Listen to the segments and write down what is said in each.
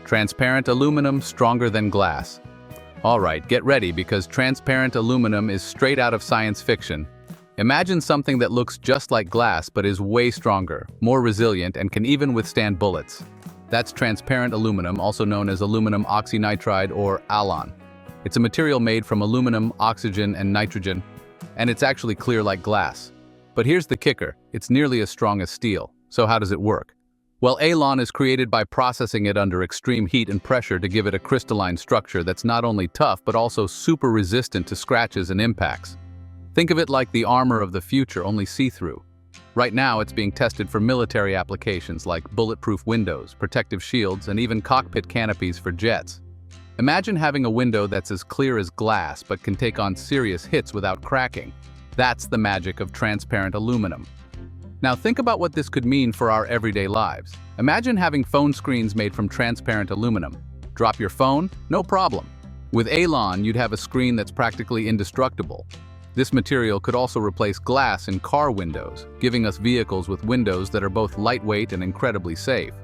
Transparent aluminum stronger than glass. Alright, get ready because transparent aluminum is straight out of science fiction. Imagine something that looks just like glass but is way stronger, more resilient, and can even withstand bullets. That's transparent aluminum, also known as aluminum oxynitride or ALON. It's a material made from aluminum, oxygen, and nitrogen, and it's actually clear like glass. But here's the kicker, it's nearly as strong as steel. So how does it work? Well, ALON is created by processing it under extreme heat and pressure to give it a crystalline structure that's not only tough but also super resistant to scratches and impacts. Think of it like the armor of the future, only see-through. Right now, it's being tested for military applications like bulletproof windows, protective shields, and even cockpit canopies for jets. Imagine having a window that's as clear as glass but can take on serious hits without cracking. That's the magic of transparent aluminum. Now think about what this could mean for our everyday lives. Imagine having phone screens made from transparent aluminum. Drop your phone? No problem. With ALON, you'd have a screen that's practically indestructible. This material could also replace glass in car windows, giving us vehicles with windows that are both lightweight and incredibly safe.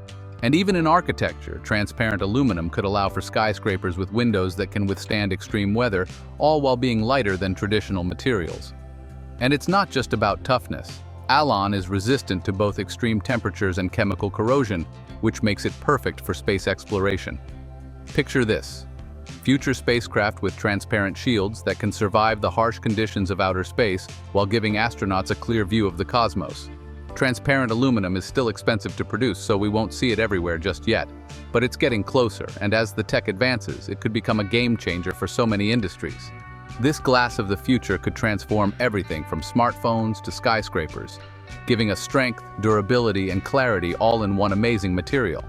And even in architecture, transparent aluminum could allow for skyscrapers with windows that can withstand extreme weather, all while being lighter than traditional materials. And it's not just about toughness. ALON is resistant to both extreme temperatures and chemical corrosion, which makes it perfect for space exploration. Picture this: future spacecraft with transparent shields that can survive the harsh conditions of outer space while giving astronauts a clear view of the cosmos. Transparent aluminum is still expensive to produce, so we won't see it everywhere just yet. But it's getting closer, and as the tech advances, it could become a game changer for so many industries. This glass of the future could transform everything from smartphones to skyscrapers, giving us strength, durability, and clarity all in one amazing material.